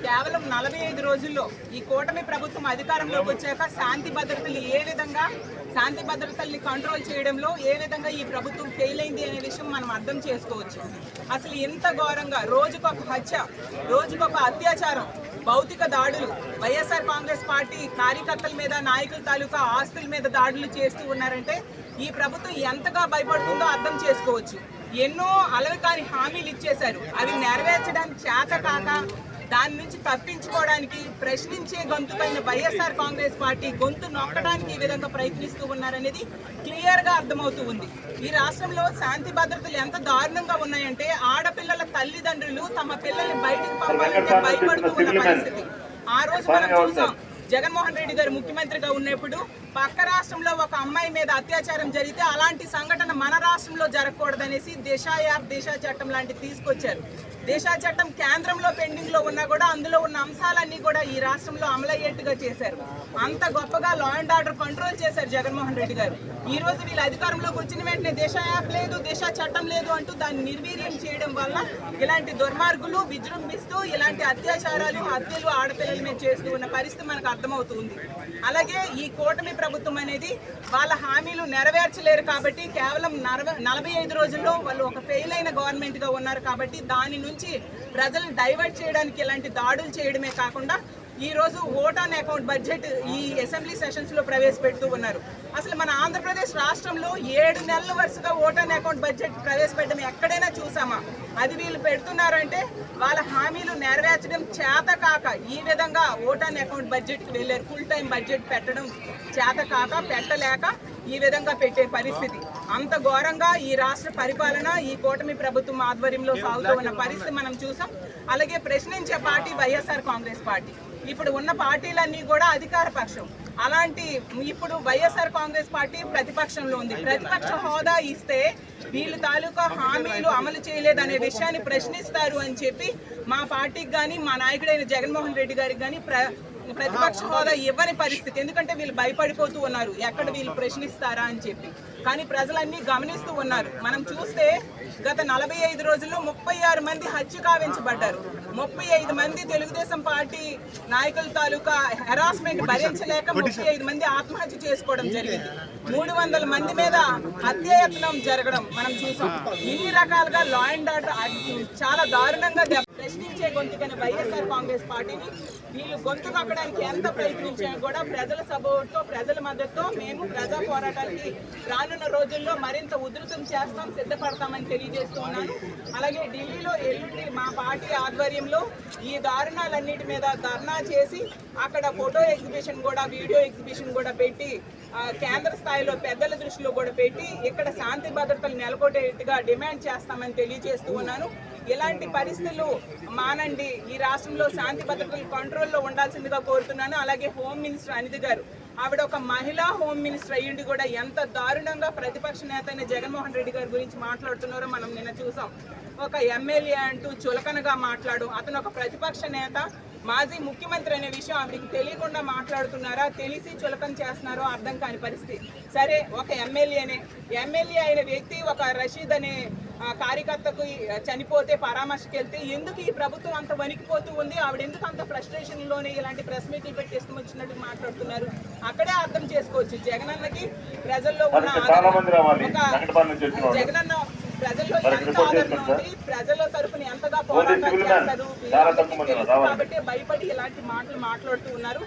కేవలం 45 రోజుల్లో ఈ కూటమి ప్రభుత్వం అధికారంలోకి వచ్చాక శాంతి భద్రతల్ని కంట్రోల్ చేయడంలో ఏ విధంగా ఈ ప్రభుత్వం ఫెయిల్ అయింది అనే విషయం మనం అర్థం చేసుకోవచ్చు. అసలు ఇంత ఘోరంగా రోజుకొక హత్య, రోజుకొక అత్యాచారం, భౌతిక దాడులు, వైఎస్ఆర్ కాంగ్రెస్ పార్టీ కార్యకర్తల మీద, నాయకుల తాలూకా ఆస్తుల మీద దాడులు చేస్తూ ఉన్నారంటే ఈ ప్రభుత్వం ఎంతగా భయపడుతుందో అర్థం చేసుకోవచ్చు. ఎన్నో అలవికాని హామీలు ఇచ్చేశారు, అవి నెరవేర్చడానికి చేత కాక దాని నుంచి తప్పించుకోవడానికి ప్రశ్నించే గొంతుకైన వైఎస్ఆర్ కాంగ్రెస్ పార్టీ గొంతు నొక్కడానికి ఈ విధంగా ప్రయత్నిస్తూ ఉన్నారనేది క్లియర్గా అర్థమవుతూ ఉంది. ఈ రాష్ట్రంలో శాంతి భద్రతలు ఎంత దారుణంగా ఉన్నాయంటే ఆడపిల్లల తల్లిదండ్రులు తమ పిల్లల్ని బయటకు పంపాలంటే భయపడుతూ ఉన్న పరిస్థితి. ఆ రోజు మనం చూసాం, జగన్మోహన్ రెడ్డి గారు ముఖ్యమంత్రిగా ఉన్నప్పుడు పక్క రాష్ట్రంలో ఒక అమ్మాయి మీద అత్యాచారం జరిగితే అలాంటి సంఘటన మన రాష్ట్రంలో జరగకూడదనేసి దిశ యాప్, దిశ చట్టం లాంటివి తీసుకొచ్చారు. దిశ చట్టం కేంద్రంలో పెండింగ్ లో ఉన్నా కూడా అందులో ఉన్న అంశాలన్నీ కూడా ఈ రాష్ట్రంలో అమలయ్యేట్టుగా చేశారు. అంత గొప్పగా లా అండ్ ఆర్డర్ కంట్రోల్ చేశారు జగన్మోహన్ రెడ్డి గారు. ఈ రోజు వీళ్ళు అధికారంలోకి వచ్చిన వెంటనే దిశ యాప్ లేదు, దిశ చట్టం లేదు అంటూ దాన్ని నిర్వీర్యం చేయడం వల్ల ఇలాంటి దుర్మార్గులు విజృంభిస్తూ ఇలాంటి అత్యాచారాలు, హత్యలు ఆడపిల్లల మీద చేస్తూ ఉన్న పరిస్థితి మనకు అర్థమవుతుంది. అలాగే ఈ కూటమి ప్రభుత్వం అనేది వాళ్ళ హామీలు నెరవేర్చలేరు కాబట్టి కేవలం 45 రోజుల్లో వాళ్ళు ఒక ఫెయిల్ అయిన గవర్నమెంట్ గా ఉన్నారు కాబట్టి దాని నుంచి ప్రజలను డైవర్ట్ చేయడానికి ఇలాంటి దాడులు చేయడమే కాకుండా ఈ రోజు ఓట్ ఆన్ అకౌంట్ బడ్జెట్ ఈ అసెంబ్లీ సెషన్స్ లో ప్రవేశపెడుతూ ఉన్నారు. అసలు మన ఆంధ్రప్రదేశ్ రాష్ట్రంలో 7 నెలల వరుసగా ఓట్ ఆన్ అకౌంట్ బడ్జెట్ ప్రవేశపెట్టడం ఎక్కడైనా చూసామా? అది వీళ్ళు పెడుతున్నారంటే వాళ్ళ హామీలు నెరవేర్చడం చేత కాక ఈ విధంగా ఓట్ ఆన్ అకౌంట్ బడ్జెట్ కి వెళ్ళారు. ఫుల్ టైం బడ్జెట్ పెట్టడం చేత కాక, పెట్టలేక ఈ విధంగా పెట్టే పరిస్థితి. అంత ఘోరంగా ఈ రాష్ట్ర పరిపాలన ఈ కూటమి ప్రభుత్వం ఆధ్వర్యంలో సాగుతూ ఉన్న పరిస్థితి మనం చూసాం. అలాగే ప్రశ్నించే పార్టీ వైఎస్ఆర్ కాంగ్రెస్ పార్టీ. ఇప్పుడు ఉన్న పార్టీలన్నీ కూడా అధికార పక్షం. అలాంటి ఇప్పుడు వైఎస్ఆర్ కాంగ్రెస్ పార్టీ ప్రతిపక్షంలో ఉంది. ప్రతిపక్ష హోదా ఇస్తే వీళ్ళు తాలూకా హామీలు అమలు చేయలేదనే విషయాన్ని ప్రశ్నిస్తారు అని చెప్పి మా పార్టీకి కానీ, మా నాయకుడైన జగన్మోహన్ రెడ్డి గారికి కానీ ప్రతిపక్ష హోదా ఇవ్వని పరిస్థితి. ఎందుకంటే వీళ్ళు భయపడిపోతూ ఉన్నారు, ఎక్కడ వీళ్ళు ప్రశ్నిస్తారా అని చెప్పి. కానీ ప్రజలన్నీ గమనిస్తూ ఉన్నారు. మనం చూస్తే గత 45 రోజుల్లో 36 మంది హత్య కావించబడ్డారు. 35 మంది తెలుగుదేశం పార్టీ నాయకుల తాలూకా హెరాస్మెంట్ భరించలేక 35 మంది ఆత్మహత్య చేసుకోవడం జరిగింది. 300 మంది మీద హత్యాయత్నం జరగడం మనం చూసాం. ఇన్ని రకాలుగా లా అండ్ ఆర్డర్ చాలా దారుణంగా ప్రశ్నించే గొంతుకైన వైఎస్ఆర్ కాంగ్రెస్ పార్టీని వీళ్ళు గొంతు నొక్కడానికి ఎంత ప్రయత్నించినా కూడా ప్రజల సపోర్ట్తో, ప్రజల మద్దతుతో మేము ప్రజా పోరాటానికి రానున్న రోజుల్లో మరింత ఉధృతం చేస్తాం, సిద్ధపడతామని తెలియజేస్తూ ఉన్నాను. అలాగే ఢిల్లీలో ఎల్లుండి మా పార్టీ ఆధ్వర్యంలో ఈ దారుణాలన్నిటి మీద ధర్నా చేసి అక్కడ ఫోటో ఎగ్జిబిషన్ కూడా, వీడియో ఎగ్జిబిషన్ కూడా పెట్టి కేంద్ర స్థాయిలో పెద్దల దృష్టిలో కూడా పెట్టి ఇక్కడ శాంతి భద్రతలు నెలకొట్టేట్టుగా డిమాండ్ చేస్తామని తెలియజేస్తూ ఉన్నాను. ఇలాంటి పరిస్థితులు మానండి, ఈ రాష్ట్రంలో శాంతి భద్రతలు కంట్రోల్లో ఉండాల్సిందిగా కోరుతున్నాను. అలాగే హోమ్ మినిస్టర్ అనిత గారు, ఆవిడ ఒక మహిళా హోమ్ మినిస్టర్ అయ్యుండి కూడా ఎంత దారుణంగా ప్రతిపక్ష నేత అయిన జగన్మోహన్ రెడ్డి గారి గురించి మాట్లాడుతున్నారో మనం నిన్న చూసాం. ఒక ఎమ్మెల్యే అంటూ చులకనగా మాట్లాడు, అతను ఒక ప్రతిపక్ష నేత, మాజీ ముఖ్యమంత్రి అనే విషయం ఆవిడకి తెలియకుండా మాట్లాడుతున్నారా, తెలిసి చులకన చేస్తున్నారో అర్థం కాని పరిస్థితి. సరే, ఒక ఎమ్మెల్యే అయిన వ్యక్తి ఒక రషీద్ అనే కార్యకర్తకు చనిపోతే పరామర్శకి వెళ్తే ఎందుకు ఈ ప్రభుత్వం అంత వణికిపోతూ ఉంది, ఆవిడ ఎందుకు అంత ఫ్రస్ట్రేషన్లోనే ఇలాంటి ప్రెస్ మీట్లు పెట్టి ఇష్టం వచ్చినట్టు మాట్లాడుతున్నారు? అక్కడే అర్థం చేసుకోవచ్చు జగనన్నకి ప్రజల్లో ఉన్న జగనన్న ప్రజల్లో ఎంత ఆదరణ ఉంది, ప్రజల తరఫున ఎంతగా పోరాటాలు చేస్తారు కాబట్టి భయపడి ఇలాంటి మాటలు మాట్లాడుతూ ఉన్నారు.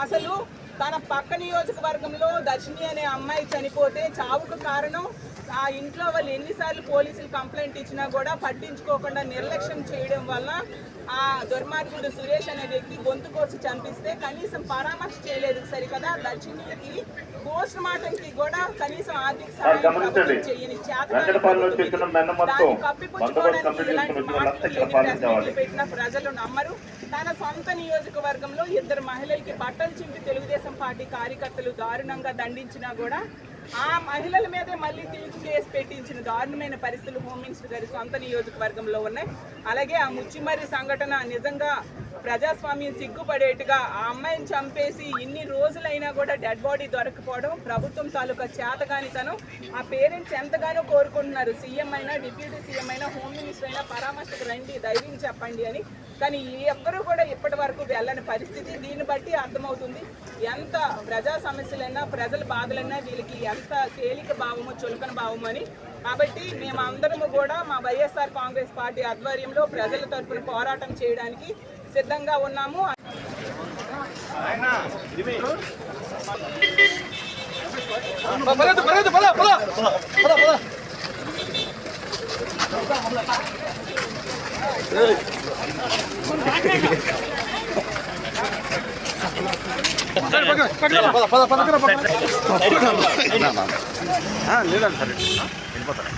అసలు తన పక్క నియోజకవర్గంలో దర్శిని అనే అమ్మాయి చనిపోతే చావుకు కారణం ఆ ఇంట్లో వాళ్ళు ఎన్నిసార్లు పోలీసులు కంప్లైంట్ ఇచ్చినా కూడా పట్టించుకోకుండా నిర్లక్ష్యం చేయడం వల్ల ఆ దుర్మార్గుడు సురేష్ అనే వ్యక్తి గొంతు కోసి చంపిస్తే కనీసం పరామర్శ చేయలేదు. సరికదా, దర్శినికి పోస్ట్ మార్టంకి కూడా కనీసం ఆర్థిక సహాయం చేయని దాన్ని కప్పిపుచ్చుకోవడానికి ఇలాంటి మాటలు పెట్టిన ప్రజలు నమ్మరు. తన సొంత నియోజకవర్గంలో 2 మహిళలకి బట్టలు చింపి తెలుగుదేశం పార్టీ కార్యకర్తలు దారుణంగా దండించినా కూడా ఆ మహిళల మీదే మళ్ళీ తిరిగి కేసు పెట్టించిన దారుణమైన పరిస్థితులు హోమ్ మినిస్టర్ గారి సొంత నియోజకవర్గంలో ఉన్నాయి. అలాగే ఆ ముచ్చిమర్రి సంఘటన నిజంగా ప్రజాస్వామ్యం సిగ్గుపడేట్టుగా ఆ అమ్మాయిని చంపేసి ఇన్ని రోజులైనా కూడా డెడ్ బాడీ దొరకపోవడం ప్రభుత్వం తాలూకా చేతగానితనం. ఆ పేరెంట్స్ ఎంతగానో కోరుకుంటున్నారు, సీఎం అయినా, డిప్యూటీ సీఎం అయినా, హోమ్ మినిస్టర్ అయినా పరామర్శకు రండి, ధైర్యం చెప్పండి అని. కానీ ఎవ్వరూ కూడా ఇప్పటి వరకు వెళ్ళని పరిస్థితి. దీన్ని బట్టి అర్థమవుతుంది ఎంత ప్రజా సమస్యలైనా ప్రజల బాధలైనా వీళ్ళకి ఎంత తేలిక భావము చులకన భావము అని. కాబట్టి మేమందరము కూడా మా వైఎస్ఆర్ కాంగ్రెస్ పార్టీ ఆధ్వర్యంలో ప్రజల తరఫున పోరాటం చేయడానికి సిద్ధంగా ఉన్నాము. లేదండి సరే వెళ్ళిపోతాను.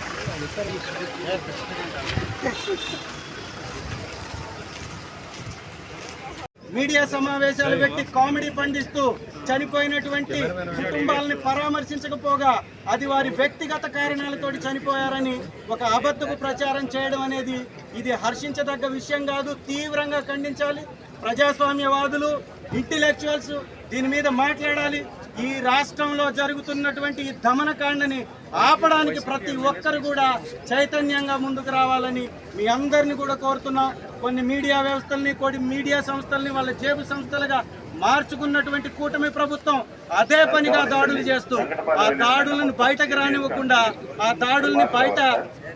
మీడియా సమావేశాలు పెట్టి కామెడీ పండిస్తూ చనిపోయినటువంటి కుటుంబాలని పరామర్శించకపోగా అది వారి వ్యక్తిగత కారణాలతోటి చనిపోయారని ఒక అబద్ధపు ప్రచారం చేయడం అనేది ఇది హర్షించదగ్గ విషయం కాదు. తీవ్రంగా ఖండించాలి. ప్రజాస్వామ్యవాదులు, ఇంటెలెక్చువల్స్ దీని మీద మాట్లాడాలి. ఈ రాష్ట్రంలో జరుగుతున్నటువంటి ఈ దమనకాండని ఆపడానికి ప్రతి ఒక్కరు కూడా చైతన్యంగా ముందుకు రావాలని మీ అందరినీ కూడా కోరుతున్నాం. కొన్ని మీడియా వ్యవస్థల్ని, కొన్ని మీడియా సంస్థల్ని వాళ్ళ జేబు సంస్థలుగా మార్చుకున్నటువంటి కూటమి ప్రభుత్వం అదే పనిగా దాడులు చేస్తూ ఆ దాడులను బయటకు రానివ్వకుండా, ఆ దాడుల్ని బయట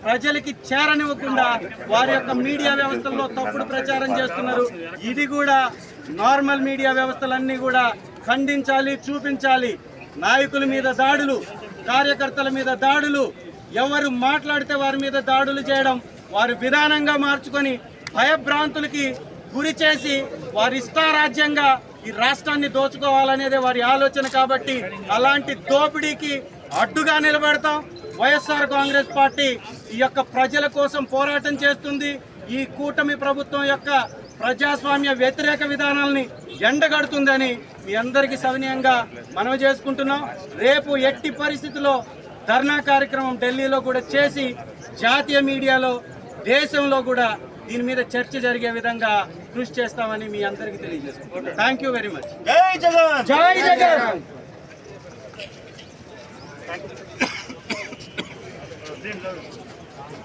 ప్రజలకి చేరనివ్వకుండా వారి యొక్క మీడియా వ్యవస్థల్లో తప్పుడు ప్రచారం చేస్తున్నారు. ఇది కూడా నార్మల్ మీడియా వ్యవస్థలన్నీ కూడా ఖండించాలి, చూపించాలి. నాయకుల మీద దాడులు, కార్యకర్తల మీద దాడులు, ఎవరు మాట్లాడితే వారి మీద దాడులు చేయడం, వారి విధానంగా మార్చుకొని భయభ్రాంతులకి గురి చేసి వారి ఇష్టారాజ్యంగా ఈ రాష్ట్రాన్ని దోచుకోవాలనేదే వారి ఆలోచన. కాబట్టి అలాంటి దోపిడీకి అడ్డుగా నిలబడతాం. వైఎస్ఆర్ కాంగ్రెస్ పార్టీ ఈ యొక్క ప్రజల కోసం పోరాటం చేస్తుంది. ఈ కూటమి ప్రభుత్వం యొక్క ప్రజాస్వామ్య వ్యతిరేక విధానాలని ఎండగడుతుందని మీ అందరికీ సవినయంగా మనవి చేసుకుంటున్నాం. రేపు ఎట్టి పరిస్థితుల్లో ధర్నా కార్యక్రమం ఢిల్లీలో కూడా చేసి జాతీయ మీడియాలో, దేశంలో కూడా దీని మీద చర్చ జరిగే విధంగా కృషి చేస్తామని మీ అందరికీ తెలియజేస్తున్నాం. Thank you very much. జై జగన్. జై జగన్. Thank you.